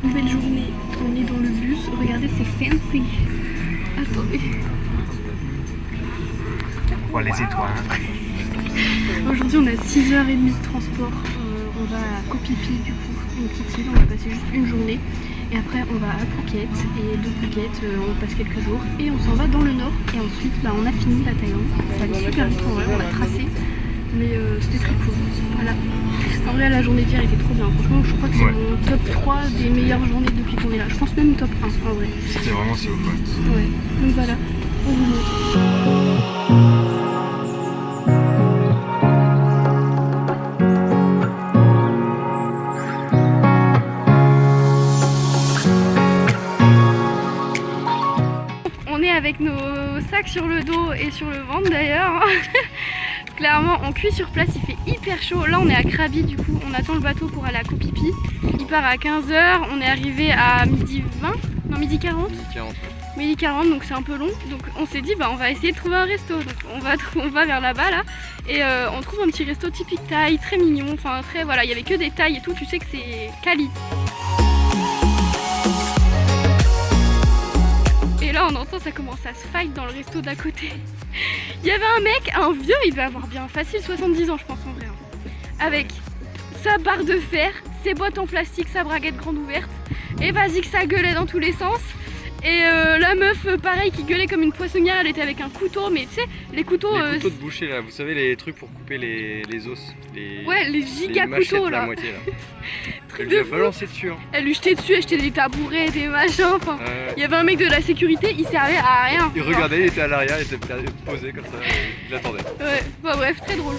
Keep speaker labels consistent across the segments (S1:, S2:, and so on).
S1: Nouvelle journée, on est dans le bus. Regardez, c'est fancy. Attendez.
S2: Oh, les étoiles.
S1: Aujourd'hui, on a 6h30 de transport. On va à Koh Phi Phi, du coup, une petite île. On va passer juste une journée. Et après, on va à Phuket. Et de Phuket, on passe quelques jours. Et on s'en va dans le nord. Et ensuite, on a fini la Thaïlande. Ça allait super vite en vrai, on a tracé. Mais c'était très cool. Voilà. En vrai, la journée d'hier était trop bien. Franchement, je crois que c'est mon top 3 des meilleures journées depuis qu'on est là. Je pense même top 1 en vrai.
S2: C'était vraiment si ouf.
S1: Ouais. Donc voilà, on vous montre. On est avec nos sacs sur le dos et sur le ventre d'ailleurs. Clairement, on cuit sur place, il fait hyper chaud. Là, on est à Krabi, du coup, on attend le bateau pour aller à Koh Phi Phi. Il part à 15h, on est arrivé à midi 20, non midi 40. Midi 40, donc c'est un peu long. Donc on s'est dit, on va essayer de trouver un resto. Donc on va vers là-bas, là. Et on trouve un petit resto typique thaï, très mignon. Enfin, très, voilà, il y avait que des thaïs et tout, tu sais que c'est quali. Et là, on entend, ça commence à se fight dans le resto d'à côté. Il y avait un mec, un vieux, il devait avoir bien facile 70 ans je pense en vrai, avec sa barre de fer, ses boîtes en plastique, sa braguette grande ouverte, et vas-y que ça gueulait dans tous les sens. Et la meuf pareil qui gueulait comme une poissonnière, elle était avec un couteau, mais tu sais les couteaux...
S2: Les couteaux de boucher là, vous savez les trucs pour couper les os,
S1: ouais, les giga couteaux là.
S2: La moitié, là.
S1: Truc
S2: Elle
S1: de
S2: lui a
S1: fou.
S2: balancé dessus.
S1: Elle lui jetait dessus, elle jetait des tabourets, des machins, enfin... Il y avait un mec de la sécurité, il servait à rien.
S2: Il regardait, il était à l'arrière, il était posé comme ça, il attendait.
S1: Ouais, bref, très drôle.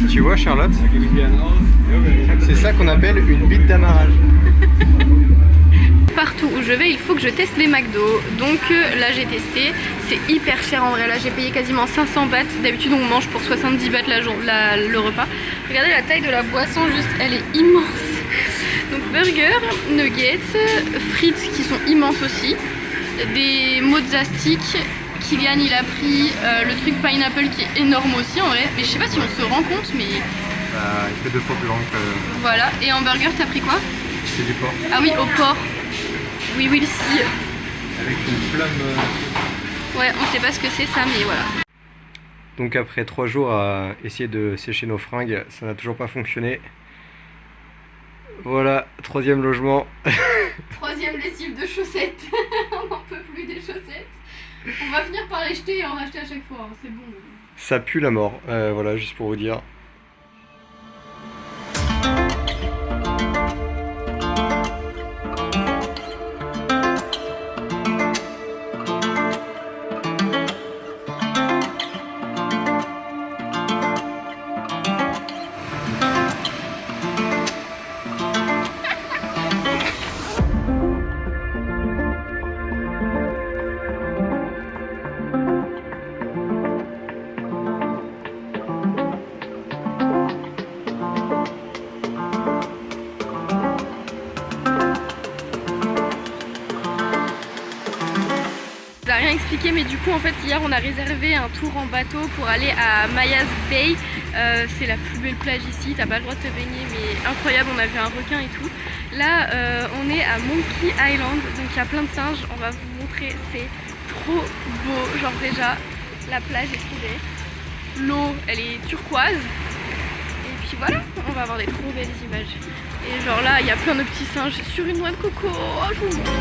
S2: Tu vois Charlotte, c'est ça qu'on appelle une bite d'amarrage.
S1: Partout où je vais, il faut que je teste les McDo. Donc là j'ai testé, c'est hyper cher en vrai. Là j'ai payé quasiment 500 bahts. D'habitude on mange pour 70 bahts le repas. Regardez la taille de la boisson, juste elle est immense. Donc burger, nuggets, frites qui sont immenses aussi, des mozza sticks. Kylian il a pris le truc pineapple qui est énorme aussi en vrai. Mais je sais pas si on se rend compte, mais...
S2: il fait 2 fois plus grand que...
S1: Voilà, et en burger t'as pris quoi?
S2: C'est du porc.
S1: Ah oui, au porc. Oui, oui, si.
S2: Avec une flamme...
S1: Ouais, on sait pas ce que c'est ça, mais voilà.
S2: Donc après 3 jours à essayer de sécher nos fringues, ça n'a toujours pas fonctionné. Voilà, 3e logement.
S1: 3e lessive de chaussettes. On n'en peut plus des chaussettes. On va finir par les jeter et en acheter à chaque fois, hein. C'est bon.
S2: Ça pue la mort, voilà, juste pour vous dire.
S1: Rien expliqué, mais du coup en fait hier on a réservé un tour en bateau pour aller à Mayas Bay. C'est la plus belle plage ici, t'as pas le droit de te baigner mais incroyable, on a vu un requin et tout. Là on est à Monkey Island, donc il y a plein de singes, on va vous montrer, c'est trop beau. Genre déjà la plage est trop belle, l'eau elle est turquoise et puis voilà, on va avoir des trop belles images. Et genre là il y a plein de petits singes sur une noix de coco, oh, je vous montre.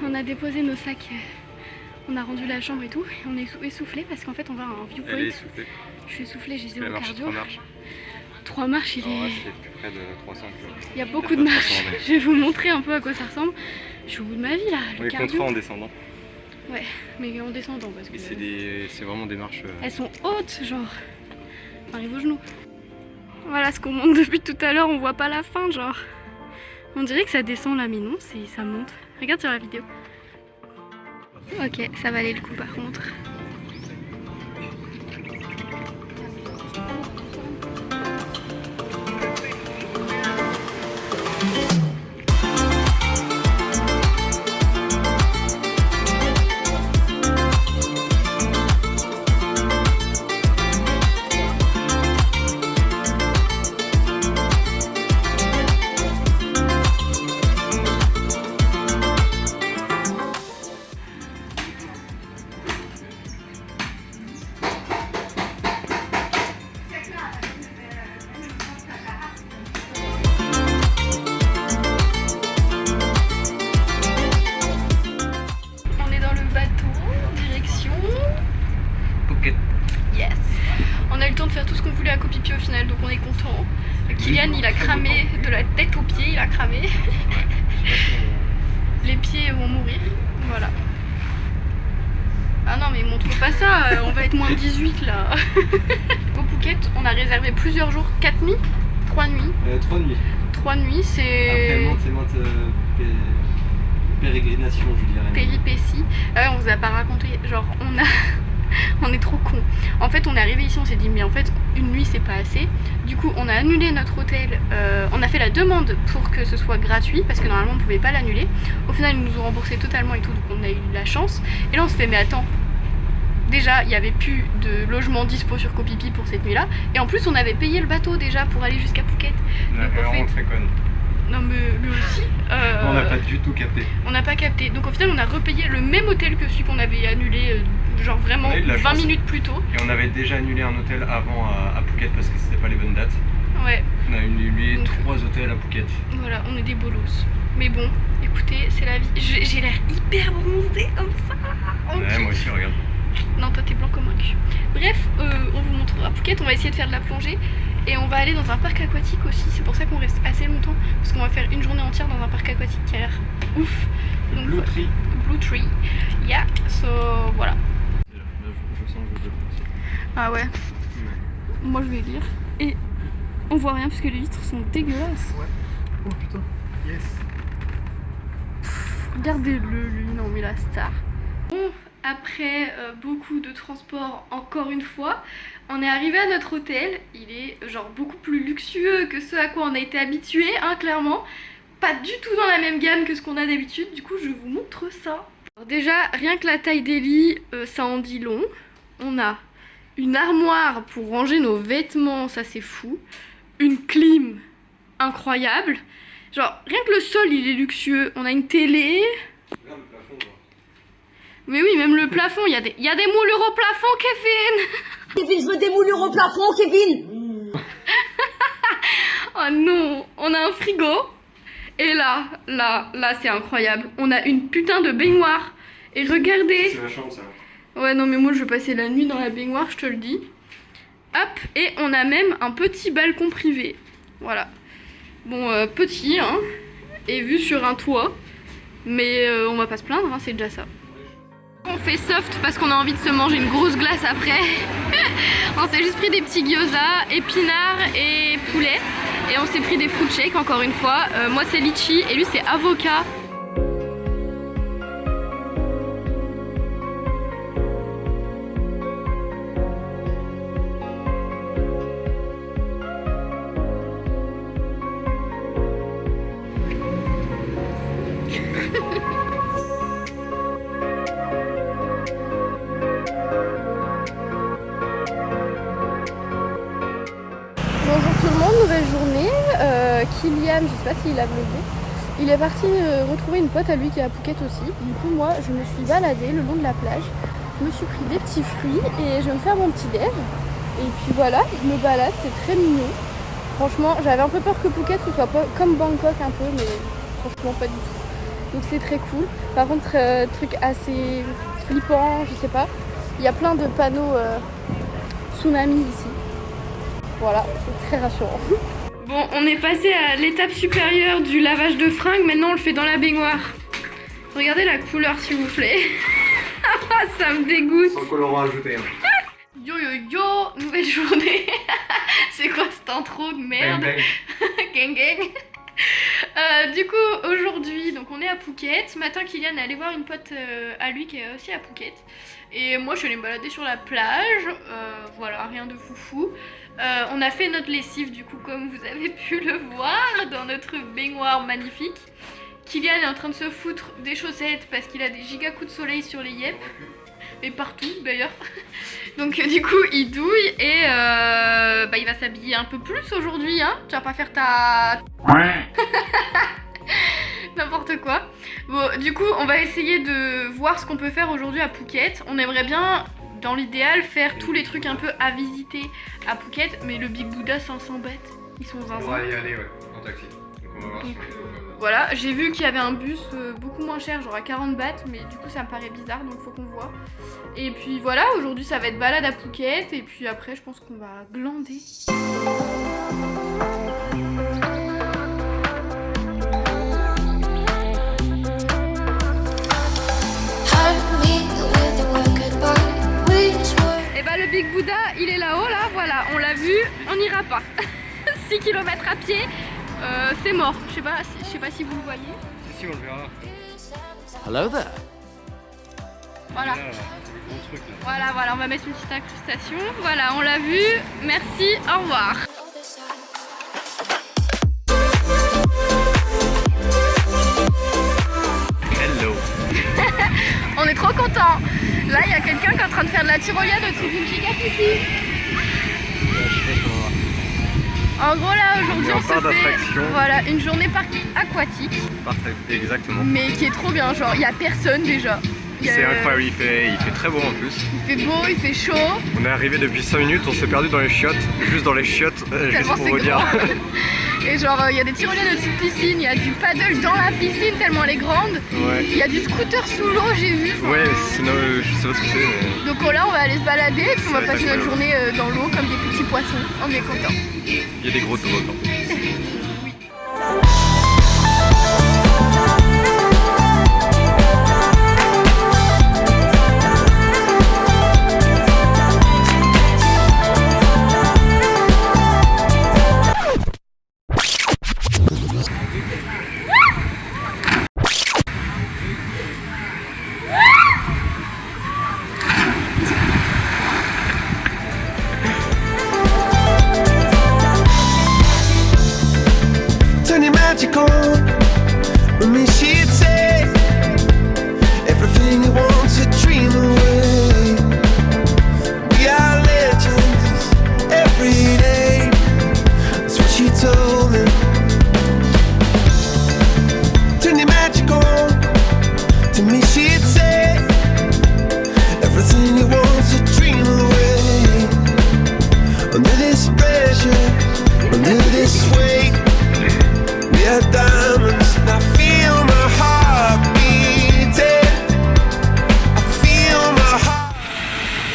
S1: On a déposé nos sacs, on a rendu la chambre et tout. Et on est essoufflé parce qu'en fait on va à un viewpoint.
S2: Elle est essoufflée.
S1: Je suis essoufflée, j'ai
S2: Elle
S1: zéro
S2: a marché
S1: cardio.
S2: 3 marches.
S1: 3 marches, il
S2: En vrai,
S1: est...
S2: c'est plus près de 300 km.
S1: Il y a beaucoup de marches. Je vais vous montrer un peu à quoi ça ressemble. Je suis au bout de ma vie là, le
S2: On est
S1: cardio.
S2: contraint en descendant.
S1: Ouais, mais en descendant parce que...
S2: C'est vraiment des marches...
S1: Elles sont hautes, genre. On arrive aux genoux. Voilà ce qu'on monte depuis tout à l'heure, on voit pas la fin, genre. On dirait que ça descend là, mais non, ça monte. Regarde sur la vidéo. Ok, ça valait le coup par contre. Yes. On a eu le temps de faire tout ce qu'on voulait à Koh Phi Phi au final, donc on est content. Kylian il a cramé de la tête aux pieds, il a cramé. Les pieds vont mourir, voilà. Ah non mais montre pas ça, on va être moins 18 là. Au Phuket, on a réservé plusieurs jours, 4 nuits, 3 nuits.
S2: 3 nuits.
S1: 3 nuits, c'est...
S2: Après maintes pérégrinations, je dirais.
S1: Péripéties. On vous a pas raconté, genre on est trop cons. En fait on est arrivé ici, on s'est dit mais en fait une nuit c'est pas assez. Du coup on a annulé notre hôtel, on a fait la demande pour que ce soit gratuit parce que normalement on pouvait pas l'annuler. Au final ils nous ont remboursé totalement et tout, donc on a eu de la chance. Et là on se fait mais attends, déjà il n'y avait plus de logement dispo sur Koh Phi Phi pour cette nuit là. Et en plus on avait payé le bateau déjà pour aller jusqu'à Phuket. Donc en fait...
S2: très conne.
S1: Non mais lui aussi.
S2: On n'a pas du tout capté.
S1: On n'a pas capté. Donc au final on a repayé le même hôtel que celui qu'on avait annulé genre vraiment 20 minutes plus tôt.
S2: Et on avait déjà annulé un hôtel avant à Phuket parce que c'était pas les bonnes dates.
S1: Ouais.
S2: On a annulé 3 hôtels à Phuket.
S1: Voilà, on est des bolos. Mais bon, écoutez, c'est la vie. J'ai l'air hyper bronzée comme ça.
S2: Ouais, moi aussi, regarde.
S1: Non, toi t'es blanc comme un cul. Bref, on vous montrera Phuket, on va essayer de faire de la plongée. Et on va aller dans un parc aquatique aussi, c'est pour ça qu'on reste assez longtemps. Parce qu'on va faire une journée entière dans un parc aquatique qui a l'air ouf. Donc,
S2: Blue Tree.
S1: Blue Tree. Yeah, so voilà.
S2: Là, je sens que je vais partir.
S1: Ah ouais. Moi je vais lire. Et on voit rien parce que les vitres sont dégueulasses.
S2: Ouais. Oh putain. Yes.
S1: Regardez-le lui, non mais la star. Bon, après beaucoup de transport encore une fois, on est arrivé à notre hôtel. Il est genre beaucoup plus luxueux que ce à quoi on a été habitué, hein, clairement. Pas du tout dans la même gamme que ce qu'on a d'habitude, du coup je vous montre ça. Alors déjà, rien que la taille des lits, ça en dit long. On a une armoire pour ranger nos vêtements, ça c'est fou. Une clim incroyable. Genre, rien que le sol il est luxueux. On a une télé.
S2: Regarde le plafond, quoi.
S1: Mais oui, même le plafond, il y a des moulures au plafond, Kevin.
S3: Kevin, je veux des moulures au plafond, Kevin.
S1: Oh non, on a un frigo. Et là, c'est incroyable. On a une putain de baignoire. Et regardez.
S2: C'est la chambre, ça.
S1: Ouais, non, mais moi, je vais passer la nuit dans la baignoire, je te le dis. Hop, et on a même un petit balcon privé. Voilà. Bon, petit, hein. Et vu sur un toit. Mais on va pas se plaindre, hein, c'est déjà ça. On fait soft parce qu'on a envie de se manger une grosse glace après. On s'est juste pris des petits gyoza, épinards et poulet. Et on s'est pris des fruit shakes encore une fois. Moi c'est litchi et lui c'est avocat. Bonjour tout le monde, nouvelle journée. Kylian, je sais pas s'il a vlogué, il est parti retrouver une pote à lui qui est à Phuket aussi. Du coup moi je me suis baladée le long de la plage, je me suis pris des petits fruits et je vais me faire mon petit déj. Et puis voilà, je me balade, c'est très mignon. Franchement j'avais un peu peur que Phuket ce soit pas comme Bangkok un peu, mais franchement pas du tout. donc c'est très cool. Par contre, truc assez flippant, je sais pas, il y a plein de panneaux tsunami ici. Voilà, c'est très rassurant. Bon, on est passé à l'étape supérieure du lavage de fringues, maintenant on le fait dans la baignoire. Regardez la couleur s'il vous plaît. Ça me dégoûte.
S2: Sans colorant ajouté. Hein.
S1: Yo yo yo, nouvelle journée. C'est quoi cette intro de merde? Gang gang. Du coup aujourd'hui donc on est à Phuket. Ce matin Kylian est allé voir une pote à lui qui est aussi à Phuket. Et moi je suis allée me balader sur la plage. Voilà, rien de foufou. On a fait notre lessive du coup comme vous avez pu le voir dans notre baignoire magnifique. Kylian est en train de se foutre des chaussettes parce qu'il a des giga coups de soleil sur les yeux. Et partout d'ailleurs. Donc du coup il douille et il va s'habiller un peu plus aujourd'hui hein. Tu vas pas faire ta... N'importe quoi. Bon du coup on va essayer de voir ce qu'on peut faire aujourd'hui à Phuket. On aimerait bien dans l'idéal faire tous les trucs un peu à visiter à Phuket. Mais le Big Buddha 500 bêtes. Ils sont zinzin.
S2: On va y aller ouais, en taxi. Donc on va voir.
S1: Voilà, j'ai vu qu'il y avait un bus beaucoup moins cher, genre à 40 bahts, mais du coup ça me paraît bizarre, donc faut qu'on voit. Et puis voilà, aujourd'hui ça va être balade à Phuket, et puis après je pense qu'on va glander. Et bah le Big Buddha, il est là-haut, là, voilà, on l'a vu, on n'ira pas. 6 km à pied. C'est mort, je sais pas si vous le voyez.
S2: Si, on le verra.
S4: Hello there.
S1: Voilà.
S2: Bon truc, là.
S1: Voilà, on va mettre une petite incrustation. Voilà, on l'a vu. Merci, au revoir.
S2: Hello.
S1: On est trop contents. Là, il y a quelqu'un qui est en train de faire de la tyrolienne au-dessus d'une giga piscine. En gros là aujourd'hui on se fait voilà, une journée parc aquatique.
S2: Parfait, exactement.
S1: Mais qui est trop bien, genre il y a personne déjà.
S2: C'est incroyable, il fait très beau en plus.
S1: Il fait beau, il fait chaud.
S2: On est arrivé depuis 5 minutes, on s'est perdu dans les chiottes, juste dans les chiottes, juste pour vous dire.
S1: Et genre il y a des tyroliennes au-dessus de piscine, il y a du paddle dans la piscine tellement elle est grande.
S2: Ouais.
S1: Il y a du scooter sous l'eau, j'ai vu.
S2: Ouais, sinon je sais pas ce que c'est. Mais...
S1: Donc là on va aller se balader et puis on va passer notre
S2: incroyable.
S1: journée dans l'eau comme des petits poissons. On est contents.
S2: Il y a des gros toboggans.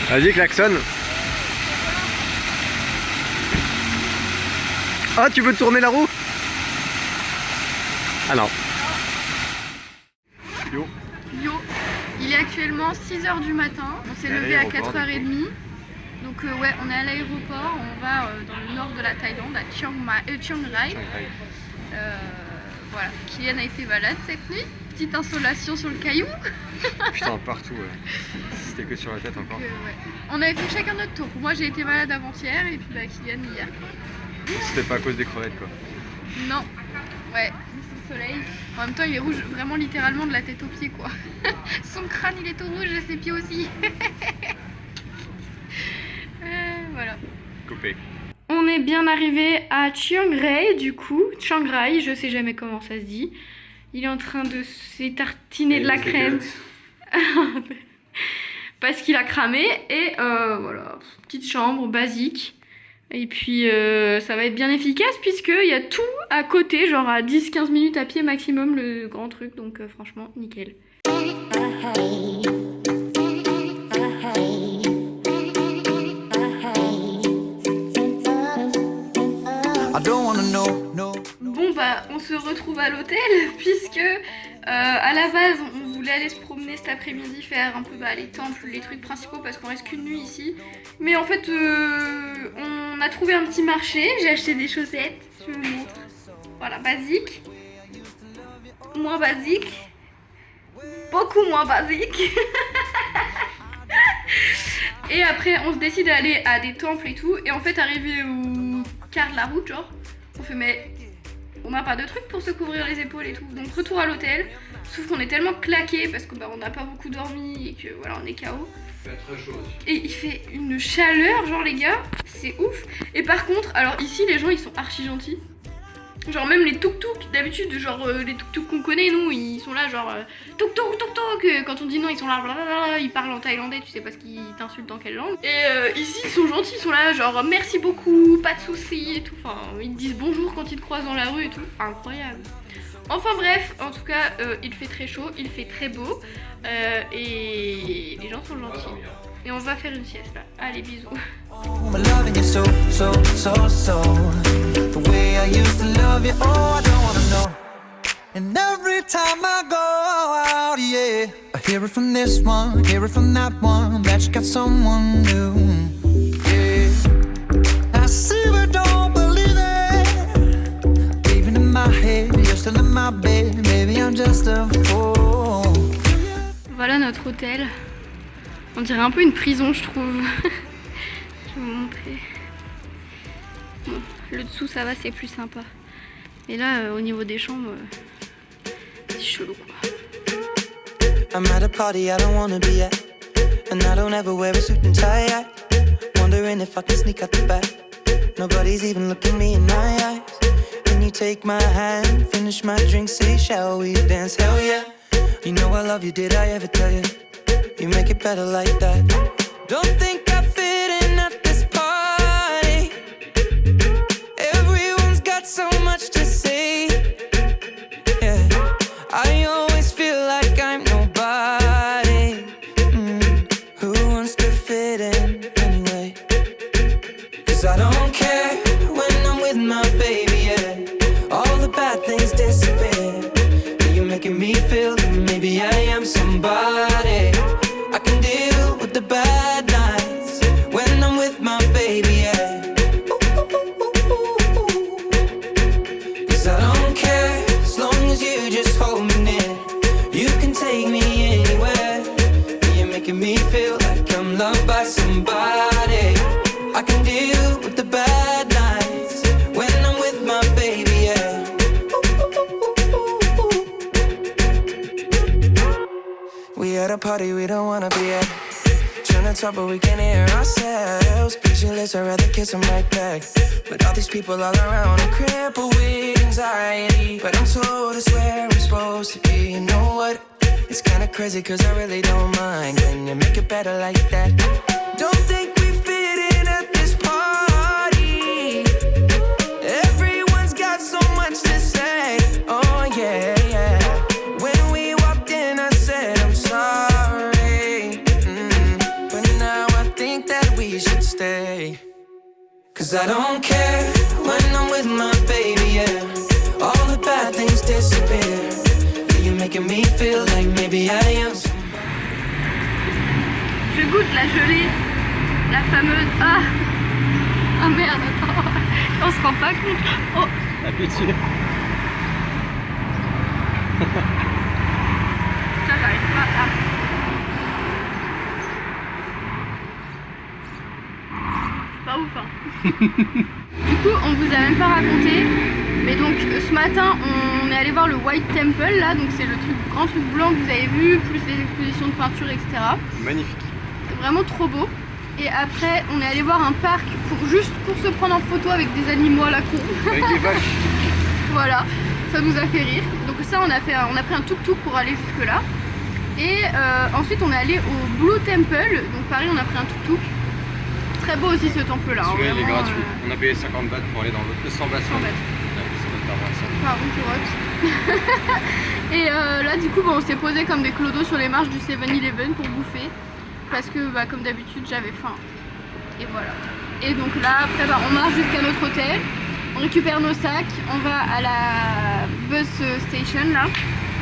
S2: Vas-y, klaxonne. Ah, tu veux tourner la roue? Ah non. Yo.
S1: Yo. Il est actuellement 6h du matin. On s'est levé à 4h30. Donc ouais, on est à l'aéroport. On va dans le nord de la Thaïlande, à Chiang Rai. Voilà. Kylian a été balade cette nuit. Petite insolation sur le caillou.
S2: Putain, partout. C'était que sur la tête encore.
S1: Ouais. On avait fait chacun notre tour. Moi j'ai été malade avant-hier et puis Kylian hier.
S2: C'était pas à cause des crevettes quoi.
S1: Non. Ouais, c'est le soleil. En même temps il est rouge vraiment littéralement de la tête aux pieds quoi. Son crâne il est tout rouge et ses pieds aussi. Voilà.
S2: Coupé.
S1: On est bien arrivé à Chiang Rai du coup. Chiang Rai, je sais jamais comment ça se dit. Il est en train de s'étartiner de la crème. Parce qu'il a cramé. Et voilà, petite chambre basique. Et puis ça va être bien efficace puisqu'il y a tout à côté, genre à 10-15 minutes à pied maximum le grand truc, donc franchement nickel. Bon bah on se retrouve à l'hôtel puisque à la base on voulait aller se promener cet après-midi, faire un peu les temples, les trucs principaux parce qu'on reste qu'une nuit ici. Mais en fait on a trouvé un petit marché, j'ai acheté des chaussettes, je vous montre. Voilà, basique, moins basique, beaucoup moins basique. Et après on se décide d'aller à des temples et tout, et en fait arrivé au quart de la route genre, on fait mais on n'a pas de trucs pour se couvrir les épaules et tout, donc retour à l'hôtel, sauf qu'on est tellement claqué parce que on n'a pas beaucoup dormi et que voilà on est KO.
S2: Il fait très chaud aussi.
S1: Et il fait une chaleur genre les gars, c'est ouf. Et par contre, alors ici les gens ils sont archi gentils. Genre même les tuk-tuk, d'habitude genre les tuk-tuk qu'on connaît nous, ils sont là genre tuk-tuk, tuk-tuk, quand on dit non ils sont là blablabla, ils parlent en thaïlandais, tu sais pas ce qu'ils t'insultent dans quelle langue. Et ici ils sont gentils, ils sont là genre merci beaucoup, pas de soucis et tout, enfin ils te disent bonjour quand ils te croisent dans la rue et tout, incroyable. Enfin bref, en tout cas il fait très chaud, il fait très beau et les gens sont gentils. Et on va faire une sieste là, allez bisous.
S5: I'm loving you so, so, so, so. The way I used to love you, oh, I don't wanna know. And every time I go out, yeah, I hear it from this one, hear it from that one, that you got someone new, yeah. I see but don't believe it. Even in my head, you're still in my bed, maybe I'm just a fool.
S1: Voilà notre hôtel. On dirait un peu une prison je trouve. Je vais vous montrer. Bon, le dessous ça va, c'est plus sympa. Et là au niveau des chambres, c'est chelou quoi.
S5: I'm at a party I don't wanna be at, and I don't ever wear a suit and tie at. Wondering if I can sneak out the back. Nobody's even looking me in my eyes. Then you take my hand, finish my drink, say shall we dance? Hell yeah. You know I love you, did I ever tell you? You make it better like that. Don't think I fit in at this party. Everyone's got so much to say. Yeah, I always feel like I'm nobody. Who wants to fit in anyway? 'Cause I don't care when I'm with my baby, yeah. All the bad things disappear. You're making me feel that maybe I am somebody. I can deal with the bad nights when I'm with my baby, yeah. 'Cause I don't care as long as you just hold me near. You can take me anywhere. You're making me feel like I'm loved by somebody. I can deal with the bad nights when I'm with my baby, yeah. We at a party we don't wanna be at. Trying to talk but we can't hear ourselves. Pictureless, I'd rather kiss them right back. But all these people all around, I'm crippled with anxiety. But I'm told it's where I'm supposed to be. You know what? It's kinda crazy 'cause I really don't mind. Can you make it better like that? Don't think we fit in at this party. Everyone's got so much to say. Oh yeah, yeah. When we walked in I said I'm sorry, but now I think that we should stay. 'Cause I don't care when I'm with my baby, yeah. All the bad things disappear. You're making me feel like maybe I am.
S1: Je goûte la gelée, la fameuse. Ah merde, attends, on se rend pas compte. Oh,
S2: Appétit.
S1: ça j'arrive pas à. C'est pas ouf hein. Du coup on vous a même pas raconté, mais donc ce matin on est allé voir le White Temple là, donc c'est le grand truc blanc que vous avez vu, plus les expositions de peinture etc.
S2: Magnifique.
S1: C'est vraiment trop beau. Et après on est allé voir un parc juste pour se prendre en photo avec des animaux à la con.
S2: Avec des vaches.
S1: Voilà, ça nous a fait rire. Donc ça on a pris un tuk-tuk pour aller jusque là. Et ensuite on est allé au Blue Temple. Donc pareil on a pris un tuk-tuk. très beau aussi ce temple là.
S2: Celui-là il est gratuit. On a payé 50 bahts pour aller dans l'autre. 100 bahts.
S1: 100 bahts.
S2: Pardon
S1: pour Hot. Et là du coup on s'est posé comme des clodos sur les marches du 7-Eleven pour bouffer. Parce que bah, comme d'habitude j'avais faim. Et voilà. Et donc là après bah, on marche jusqu'à notre hôtel. On récupère nos sacs. On va à la bus station là.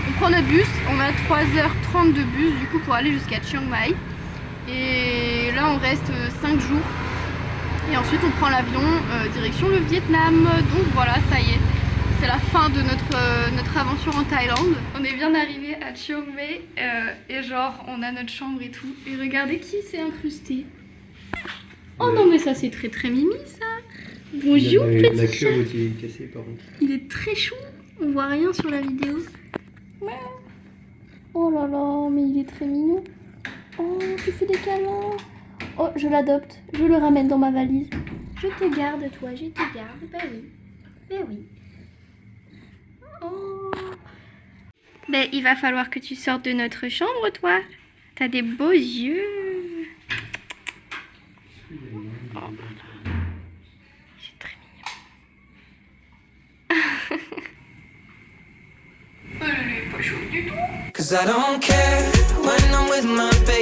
S1: On prend notre bus. On a 3h30 de bus du coup pour aller jusqu'à Chiang Mai. Et là on reste 5 jours. Et ensuite on prend l'avion direction le Vietnam. Donc voilà, ça y est. C'est la fin de notre aventure en Thaïlande. On est bien arrivé à Chiang Mai et genre on a notre chambre et tout. Et regardez qui s'est incrusté. Oh non mais ça c'est très très mimi ça. Bonjour petit chat.
S2: est cassée par contre.
S1: Il est très chou. On voit rien sur la vidéo. Oh là là, mais il est très mignon. Oh, tu fais des câlins. Oh, je l'adopte. Je le ramène dans ma valise. Je te garde, toi, je te garde. Ben oui. Ben oui. Oh. Ben, il va falloir que tu sortes de notre chambre, toi. T'as des beaux yeux. Oh. C'est très mignon. Elle est pas chaude du tout.
S5: Cause I don't care when I'm with my baby.